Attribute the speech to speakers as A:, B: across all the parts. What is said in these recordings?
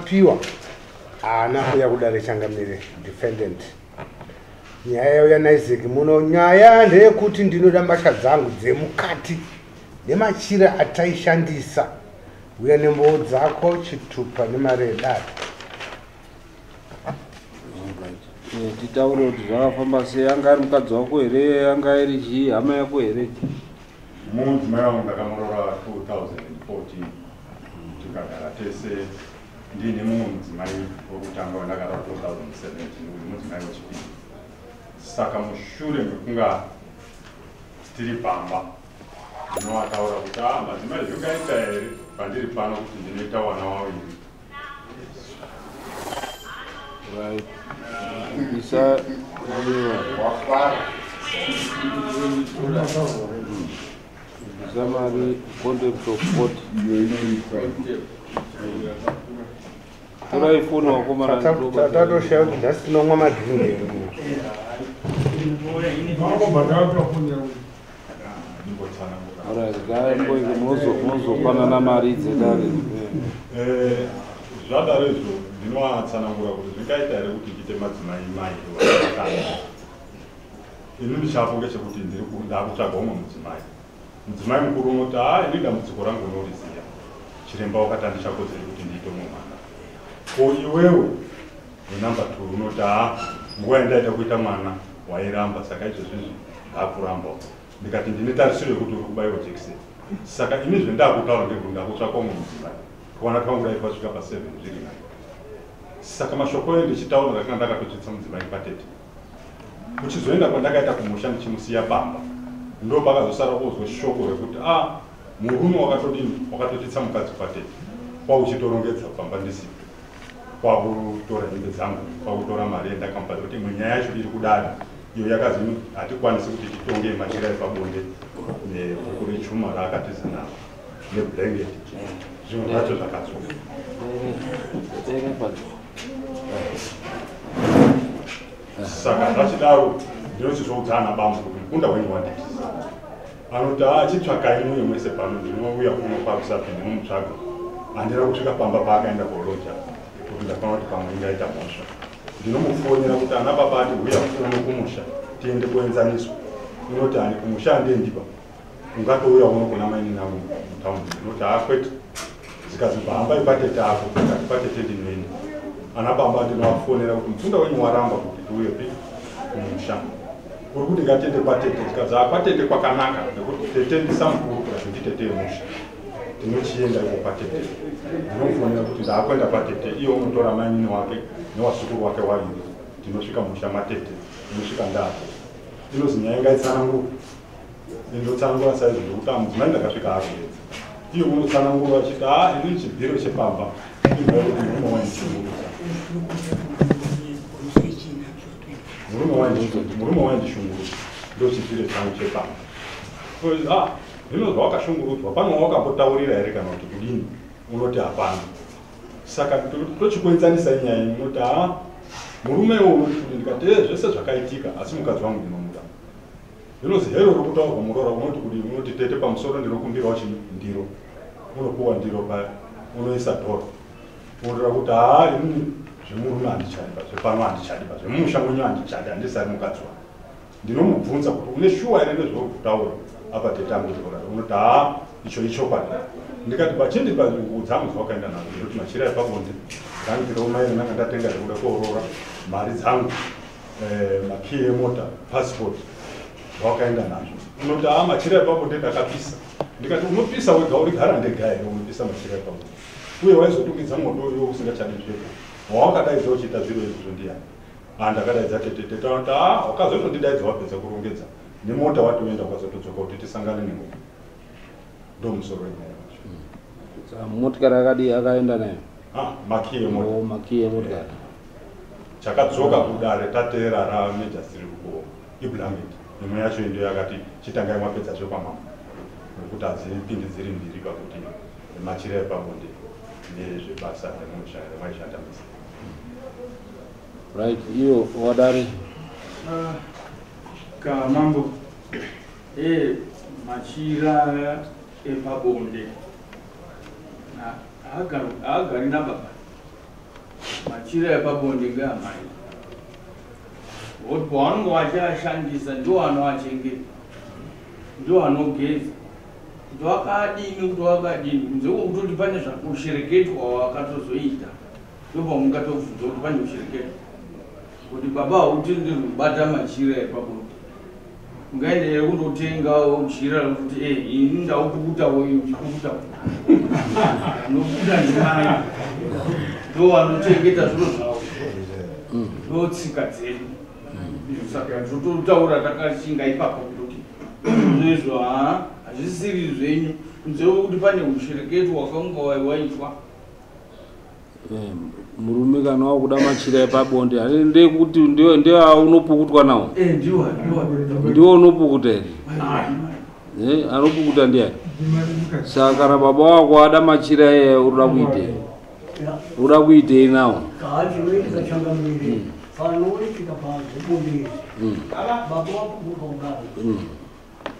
A: Piwa anafu ya kudare changamire defendant nyaya ya Isaac muno nyaya ndeyekuti ndinoda mbasha dzangu dzemukati nemachira ataishandisa uya nembowo dzako chitupa nemari yedata
B: titaure kuti zvakafamba sei anga ari mukadzi wako here anga iri chii hama yako here
C: mudzimai wangu ndakamurora 2014 tikagara tese ndine mumwe mudzimai wokutanga wandakara 2017 uri mudzimai wechipiri. Saka mushure mekunga tiri pamba ndinoataura kuti madzimai zvingaita here pandiri pano kuti ndinoita wana waviri.
B: isa mari contempt of court uraifuna
A: tatoshayo kuti nhasi tinomwa madhirindi
B: munozopanana mari dzedare
C: zvadaro izvo ndinoatsanangura kuti zvingaita here kuti ndiite madzimai mai vakana. Ini ndichapo ngechekuti ndakutsvaga umwe mudzimai mukuru unoti ini dambudziko rangu unoriziya chiremba wakati handichakodzeri kuti ndiite umwe mwana. Ko iwewe nenamba 2 unoti nguva yandaita kuita mwana wairamba, saka izvozvizvi ndakurambawo. Ndikati ndine tarisiro yekuti uri kubayiwa jekiseni. Saka ini zvendakutaura ndekuti ndakutsvaka umwe mudzimai kuwana kwangu dai kwasvika pa7 zviri nayo. Saka mashoko endichitaura ndakanga ndakatotsitsa mudzimai patete. Kuchizoenda kwandakaita kumusha ndichimusiya bamba ndo pakazosara kuzwa shoko rekuti murume wakatotitsa mukadzi patete kwauchitorongedza pamba ndisipo kwakutora hembe dzangu kwakutora mari yendakampa kuti imwe nyaya yacho iri kudada iyo yakazi hatikwanisi kuti titonge machira epabonde nebhuku rechuma raakatiza naro neblanketi zvinhu zvacho zvakatsoka. Saka zvachidaro ndinochizoudzana bambo kuti mukunda wenyu wanditisa anoti achitsvaka imwe mwese pano ndinouya kuno kwakusapi ndinomutsvaga handina kusvika pamba paakaenda koloja kuti ndakaona kuti pamwe ingaita mhosva ndinomufonera kuti ana baba ati uya uno kumusha tiende kuenzaniswa unoti hani kumusha handeendiba ungatouya uno kuna maini navo mutaundi ndinoti kwete zikazibva ipatete ako kati patete ndinoenda ana baba ndinovafonera kuti mukunda wenyu waramba kuti tiuyepi kumusha uri kuti ngatende patete zikazi patete kwakanaka nekuti tete ndisamukuru kuti nditete yemusha tinochienda ipo patete ndinofonera kuti ndaakwenda patete iyo unotora mainini wake newasukuru wake waviri tinosvika musha matete tinosvika ndapo inozi nyaya ingaitsanangura indotsanangura saizvo ndokuti mudzimai ndakasvika akuedza iyo unotsanangura achiti ini chibhiro chepamba murume waindishungurudza ndochibhiro changu chepamba zvinozva wakashungurudzwa pano wakambotaurira here kana kuti kudini unoti hapana. Saka tochikuenzanisa nyaya inoti murume unoti kuti ndikati zvese zvakaitika asi mukadzi wangu ndinomuda. Zvinozi hero rokutaurwa murora unoti kuti unoti tete pamusoro ndinokumbirawo ndiro unopuwa ndiro paya unoisa dhoro unotora kuti ini zvemurume handichadiba zvepano handichadiba zvemumusha mwenyu handichadi handisari mukadzi wangu. Ndinomubvunza kuti une shuwa here nezvokutaura apa tete amudhora unoti icho ichokwadi. Ndikati pachindipa nguvu dzangu dzawakaenda nazo ndoti machira epabonde ndandiromaire nanga ndatenga zvekuda koorora mari dzangu makiyi emota passport zvawakaenda nazvo unoti machira epabonde ndakapisa. Ndikati unopisa wega uri gara ndega here unopisa machira epabonde uye waizotukidza moto iwo usingachadi zvega wawakadaidza uchiita zviro izvozvo ndiyani. Ndakadaidza tete taoti wakazotondidaidzo wapedza kurongedza nemota watoenda ukazotodzoka kuti tisangane nenguva ndo musoro wenyaya.
B: Motikari akadi akaenda nayo
C: makiye mota.
B: Makiye mota.
C: Chakadzoka kudare tatera ra meja siri ko iblamit. Imwe yacho ndio yakati chitanga mwapedza zvo pamama. Nokuti adzipindi dziri mbiri pakuti machira epabonde nezvebasa remaishanda misi.
B: Right, iyo wadari.
D: Mambo machira epabonde agari na baba. Machira epabonde ngamai. Woti wanonge wachashandisa ndo anoachengeta, ndo anogeza, ndo akadini kuti wakadini nzekutoti pane zvakushereketwa wakatozoita ndopamungatobvunza kuti pane kushereketwa kuti baba utindi kubata machira epabonde ungaende here kundotenga jira kuti ini ndaupukuta uchipukuta nokuda ndimai ndo vanochengeta zviro zvavo ndotsika dzedu saka zvototaura takashinga ipapo kuti izvo hazvisiri zvenyu nzeve kuti pane ushereketo wakanga waitwa
B: murume kana wakuda machira epabonde ndekuti ndio unopukutwa nawo ndiwo unopukuta here anopukuta ndiani saka kana baba wako ada machira eye uda kuitei nawo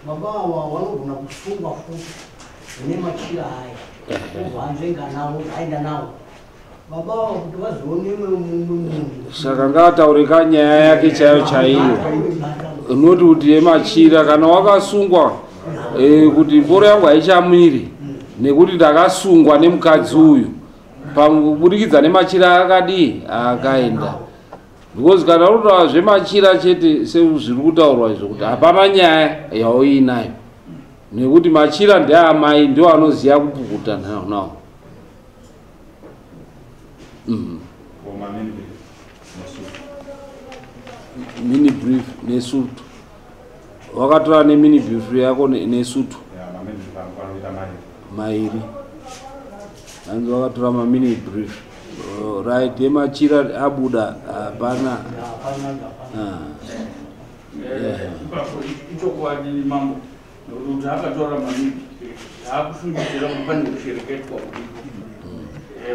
E: baba wanogona kufunga futi nemachira aya vanzenga nawo aenda nawo baba kuti vazooneme munhu
B: saka ngataurika nyaya yake chaiyo noti kuti yemachira kana wakasungwa kuti mboro yangu haichamiri nekuti ndakasungwa nemukadzi uyu pamubudikidza nemachira akadii akaenda because kana unotaura zvemachira chete sezviri kutaurwa izvo kuti hapana nyaya yauinayo nekuti machira ndeamai ndio anoziva kupukuta nawo mini brief nesutu wakatora nemini brief yako nesutu mairi hanzi wakatora mamini brief right yemachira abuda hapana
D: ichokwadi mambo nokuti akatora mamini akufungidzira kuti pane kushereketwa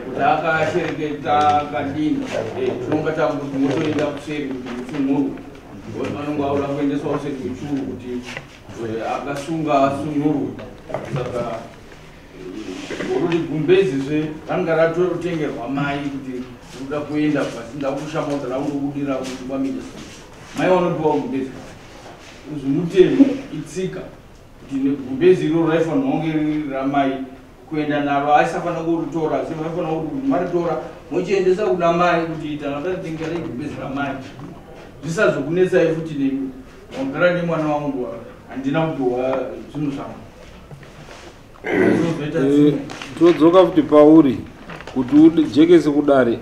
D: kuti akashereketa kadini tinonga takuti motoenda kuseri kuti musunuru vanonge aura kuendeswa kuseri kuchuru kuti akasunga sunuru saka uri gumbezizve ranga ratotengerwa mai kuti uda kuenda pasinda kushamauza raunobudira kuti kwamide mai vanopiwa gumbezi zvimutemo itsika kuti gumbezi iroro raifanira kunge riri ramai kuenda naro aisafana kuritora asi vaifana kuti maritora mochiendesa kuna mai kuti tanadatengerai gumbezi ramai zvisazokunetsai futi nemi wagara nemwana wangu handina kupiwa zvinhu zvangu
B: todzoka futi pauri kuti ujekese kudare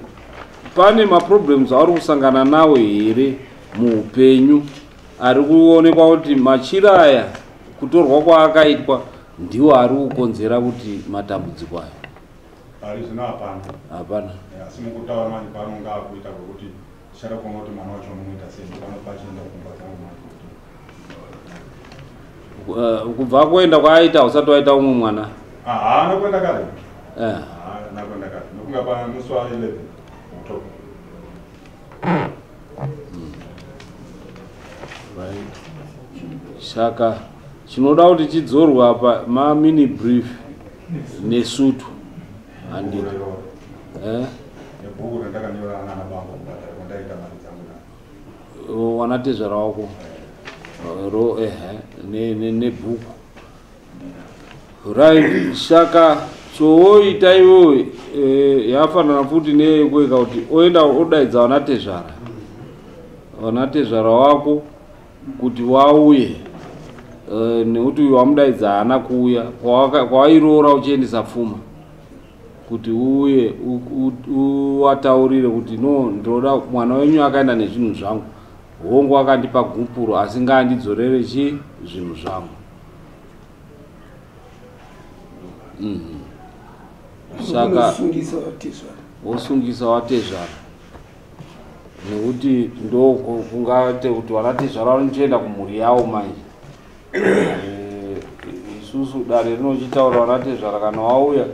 B: pane maproblems auri kusangana nawo here muupenyu ari kuonekwa kuti machira aya kutorwa kwaakaitwa ndiwo ari kukonzera kuti matambudziko ayo
C: harizvino
B: hapana
C: asi mukutaura manje panonga akuita kwekuti charakuona kuti mwana wacho unomuita sei panopachienda kumba
B: kubva kuenda kwaaita usati waita umwe mwana
C: nakwenda kare nakwenda kare nokunga pamusi wa 11 Oktoba
B: saka chinoda kuti chidzorwa apa mamini brief nesutu handiti
C: nebhuku randakanyorana nana bango kundaita mari dzangu
B: wanatezvara wako nebhuku right saka chooita iwewe yafanana futi neyekweka kuti oenda odaidza vanatezvara wako kuti wauye nekuti uyu wamudaidza haana kuuya kwawairoora uchiendesa pfuma kuti uuye uwataurire kuti no ndoda mwana wenyu akaenda nezvinhu zvangu hongu akandipa gupuro asi ngaandidzorere zvinhu zvangu saka vosungisa vatezvara nekuti ndo kungate kuti vanatezvara vanotoenda kumhuri yavo manje. Isusu dare rinochitaura vanatezvara kana wauya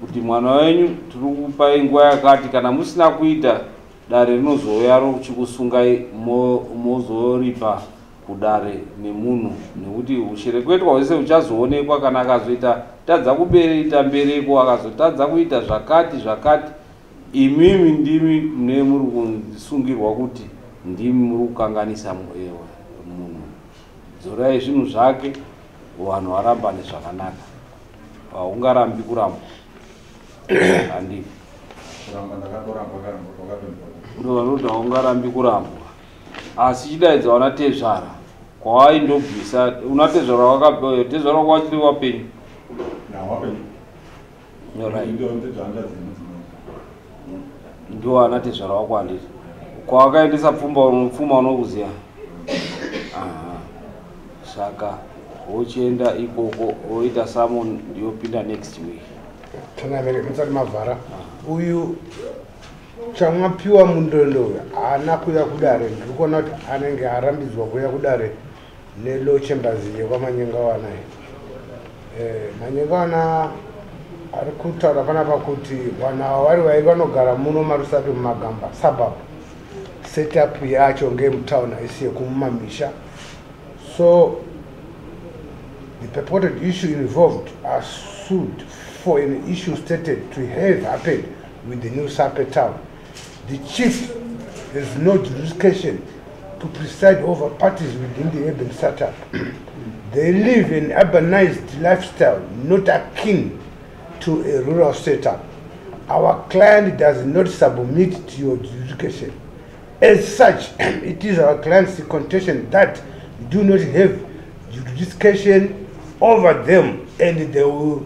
B: kuti mwana wenyu tiri kupai nguva yakati, kana musina kuita dare rinozouya rochikusungai mozoripa kudare nemunhu, nekuti usherekwetwa hwese huchazoonekwa kana akazoita tadza kubereka mbereko akazotadza kuita zvakati imimi ndimi mune muri kusungirwa kuti ndimi muri kukanganisa munhu. Dzorai zvinhu zvake vanhu varambane zvakanaka, haungarambi kuramba. Handii ndo vanoti haungarambi kurambwa, asi chidaidza vanatezvara kwawaindobvisa. Unatezvara wakapewa tezvara kwachiri wapenyu ndo anatezvara wako handiti kwawakaendesa pfuma unokuziya. Saka wochienda ikoko woita summon ndiyopinda next week.
A: Tanavere mtsari mavhara uyu chamwapiwa mundondo haana kuya kudare. Ndiri kuona kuti anenge arambidzwa kuya kudare nelo chembazi yekwamanyengawana. Manyengawana ari kutaura panapa kuti vana vari vairi vanogara muno marusape mumagamba suburb. Setup yacho ngemutauni haisi yekumumamisha. So the purported issue involved are sued for an issue stated to have happened with the new Sape town. The chief has no jurisdiction to preside over parties within the urban setup. They live an urbanized lifestyle, not akin to a rural setup. Our client does not submit to your jurisdiction. As such, it is our client's contention that we do not have jurisdiction over them, and they will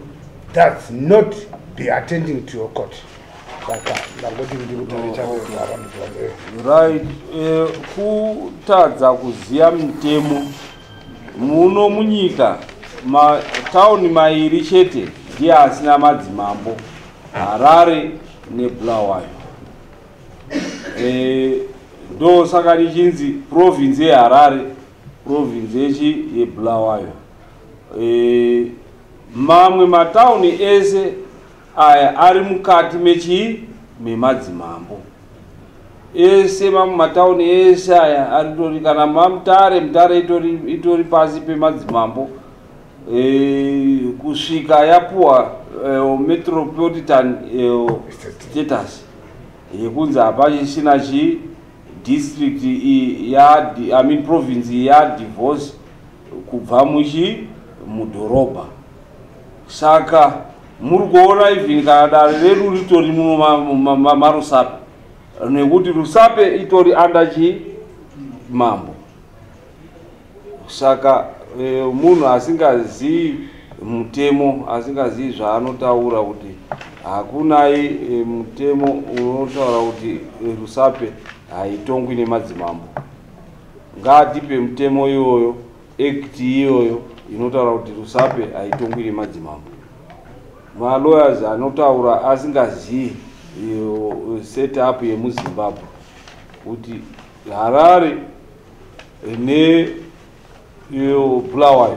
A: thus not be attending to your court.
B: Right, kutadza kuziya mitemo muno munyika matauni mairi chete ndiye asina madzimambo, Harare neBulawayo. Ndo saka nichinzi province yeHarare, province yeBulawayo. Mamwe matauni ese aya ari mukati memadzimambo. Ese mamwe matauni ese aya aritori kana mutare itori pasi pemadzimambo. Kusvika yapuwa metropolitan status yekunzi hapachisina district province divorce kubva mudhorobha. Saka muri kuona even kana dare redu ritori muno marusape, nekuti rusape itori under mambo. Saka munhu asingazivi mutemo, asingazivi zvaanotaura kuti hakunai mutemo unotaura kuti rusape haitongwi nemadzimambo, ngatipe mutemo iyoyo, act iyoyo inotaura kuti rusape haitongwi nemadzimambo. Malawyers anotaura asingazivi setup yemuZimbabwe kuti Harare neBulawayo,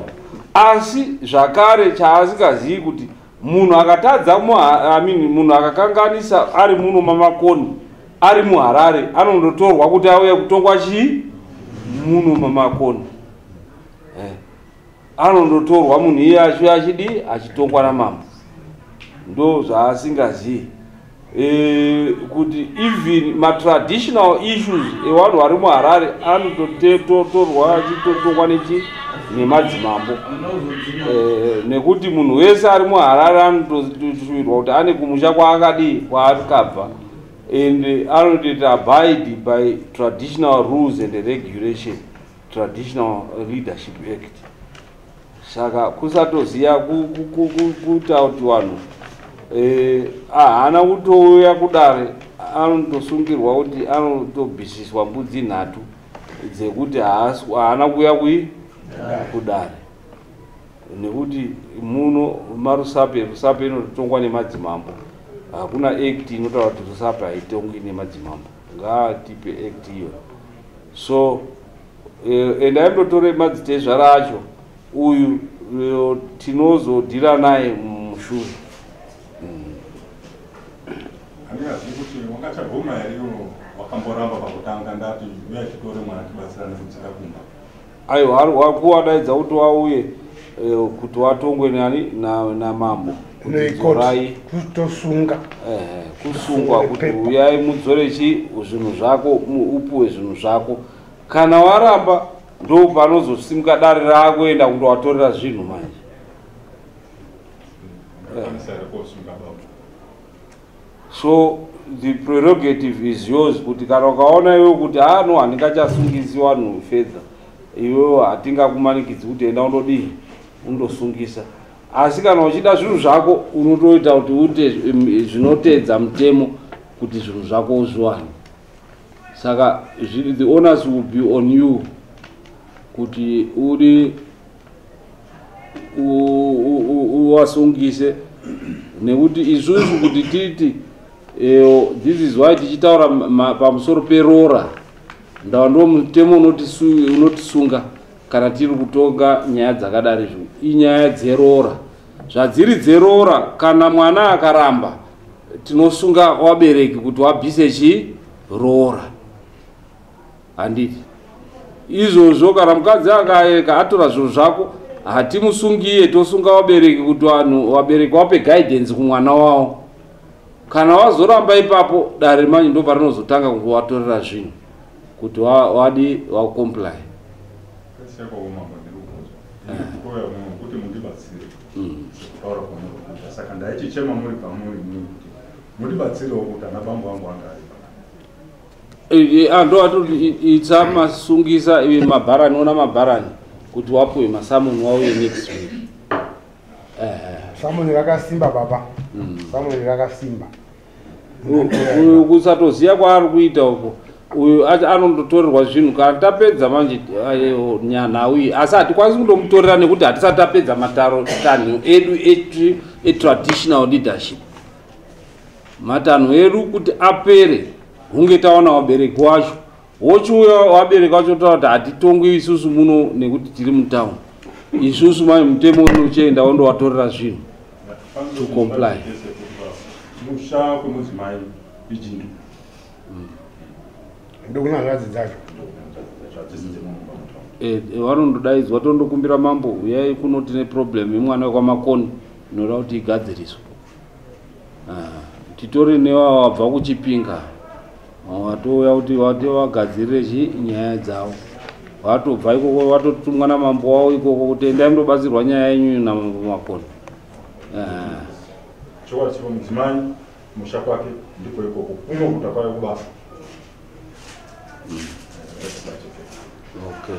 B: asi zvakare chaasingazivi kuti munhu akatadza munhu akakanganisa ari muno mamakoni ari muHarare anondotorwa kuti auye kutongwa muno mamakoni. Anondotorwa munhu iye achitongwa namambo. Ndo zvaasingazivi kuti even matraditional issues evanhu vari muHarare anototorwa achitotongwa nemadzimambo. Nekuti munhu wese ari muHarare anotoshuvirwa kuti ane kumusha kwaakabva, and anotoita abide by traditional rules and regulation, traditional leadership act. Saka kusatoziya kuita kuti vanhu haana kutouya kudare, anotosungirwa kuti anotobvisiswa mbudzi nhatu dzekuti haana kuya kudare, nekuti muno marusape inototongwa nemadzimambo. hakuna act inotaura kuti rusapa haitongwi nemadzimambo, ngaatipe act iyo. So ende aindotore madzitezvara acho uyu tinozodhira naye mushure.
C: Handiyazivi kuti wakachabvuma here iwo wakamboramba pakutanga ndati uya titore mwana tibatsirane kudzika kumba.
B: Aiwa wakuwadaidza kuti wauye kuti watongwe nani namambo
A: Rai kutosunga
B: kusungwa kuti uyai mudzore zvinhu zvako upuwe zvinhu zvako. Kana waramba ndo panozosimuka dare rakuenda kundowatorera zvinhu manje. So the prerogative is yours kuti kana ukaona iwe kuti no handingachasungisi vanhu fedza, iwewo hatingakumanikidzi kuti enda undodii undosungisa. Asi kana uchida zvinhu zvako unotoita kuti uite zvinotedza mutemo kuti zvinhu zvako uzviwane. Saka the onus will be on you kuti uri uwasungise, nekuti isusu kuti titi this is why tichitaura pamusoro perora, ndawa ndo mutemo unotisunga kana tiri kutonga nyaya dzakadaro izvo. Inyaya dzerora, zvadziri dzerora. Kana mwana akaramba tinosunga wabereki kuti wabvise chirora, handiti izvozvo. Kana mukadzi akaeka atora zvinhu zvako hatimusungiye, tosunga wabereki kuti vanhu wabereki wape guidance kumwana wavo. Kana wazoramba ipapo dare manje ndo parinozotanga kungowatorera zvinhu kuti wadi wacomply.
C: Kuti mundibatsire kutaura kwamunokuita, saka ndaichichema muri pamuri kuti mundibatsirewo kuti ana bambo vangu angari.
B: Ando atoti itsa masungisa iwe mabharani, ona mabharani kuti wapuwe masamoni wauye next week.
A: Samoni rakasimba baba. Samoni rakasimba.
B: Kusatoziya kwaari kuita uko. Uyu anondotorerwa zvinhu kana tapedza manje nyanhau. Asi hatikwanisi kundomutorera nekuti hatisati tapedza matanho edu etraditional leadership. Matanho edu kuti apere hunge taona wabereki wacho. Wochiuya wabereki wacho taura kuti hatitongwi isusu muno nekuti tiri mutauni. Isusu manje mutemo unochienda wondowatorera zvinhu to comply.
C: Musha kwemudzimai ijindu.
A: Ndokunyangadzi dzacho.
B: Vanondodaidzwa tondokumbira mambo uyai kuno tine problem yemwana wekwamakoni inoda kuti igadziriswe. Titori newa wabva kuchipinga watouya kuti wagadzirire nyaya dzavo. Watobva ikoko watotumwa namambo wavo ikoko kuti endai mundobatsirwa nyaya yenyu namakoni.
C: Chokwadi chipo mudzimai musha kwake ndipo ikoko kunokuta kwayo kubasa.
B: Okay.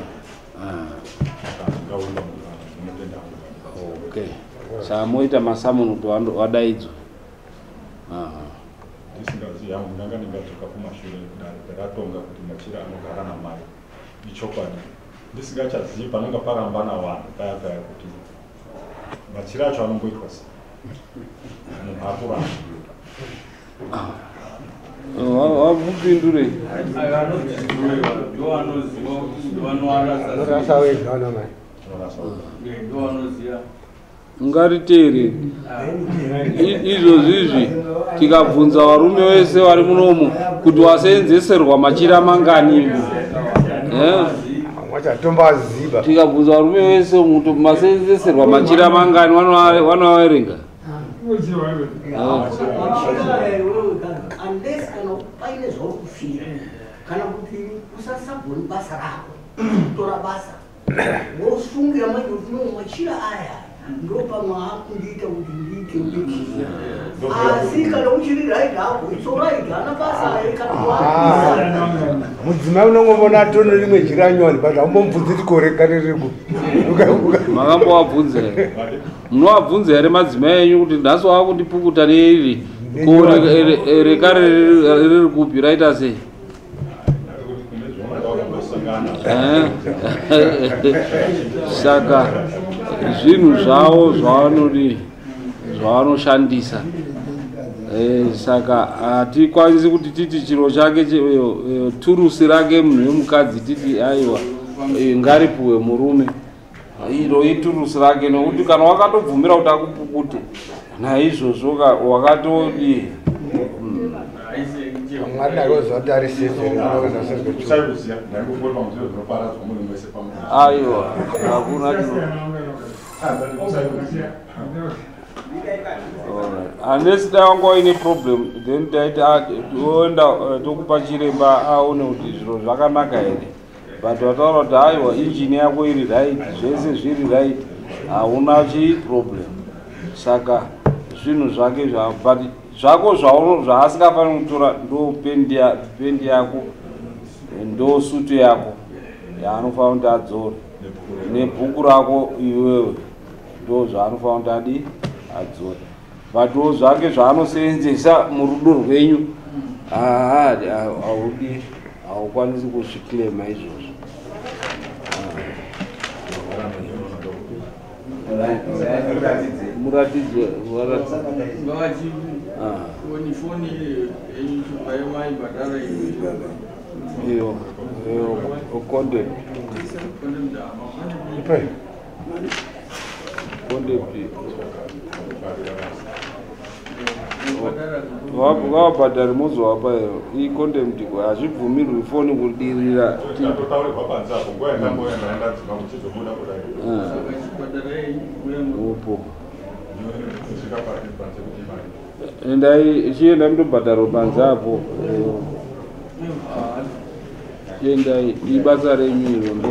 B: Okay. Samoita masamoni kuti wadaidzwa.
C: Ndisingazivi yangu ndanga ndingadzoka kumashure ndaratonga kuti machira anogara namai. Ichokwadi ndisingachazivi panonga parambana vanhu paya kuti machira acho anomboitwa sei. Munhu akura.
B: Wapindure. Ngaritere izvozvizvi tikabvunza varume vese vari munomu kuti wasenzeserwa machira mangani. Tikabvunza varume vese kuti masenzeserwa machira mangani vanovaverenga.
E: Unless paine zvokufira kana kuti usasabhoni basa rako tora basa wosungira manje kuti machira aya ndo pamwe akundiita kuti ndiite asi kana uchiri right hako it's alright hana basa kana
A: mudzimai unongobona tono rimwe jira nyoni but haumbomubvunzi tikoreka ririku
B: makambovabvunza here munovabvunza here madzimai enyu kuti nhasi wakundipukuta neiri rekare riri kupi raita sei? Saka zvinhu zvavo zvavanoshandisa Saka hatikwanisi kuti titi chiro chake turusi rake munhu wemukadzi titi aiwa ngaripuwe murume. Iro iturusi rake nokuti kana wakatobvumira kuti akupukute naizvozvo wakatodi aiwa hakuna unless dai wanga waine problem then taiti toenda tokupa chiremba aone kuti zviro zvakanaka here, but wataura kuti aiwa injini yako iri right, zvese zviri right, hauna chiproblem. Saka zvinhu zvake but zvako zvaasingafaniri kutora ndo pendi yako, ndo sutu yako yaanofanira kuti adzore, nebhuku rako iwewe ndo zvaanofanira kuti adi adzore. But zvake zvaanoseenzesa murudo rwenyu haudi, haukwanisi kuzviklema izvozvo. Muratidze iyo Bonde wabhadhari muzowapa icondemned hazvibvumirwi foni kudirira upo chiendai mutobhadharo panze apo, chiendai ibasa renyu iro ndo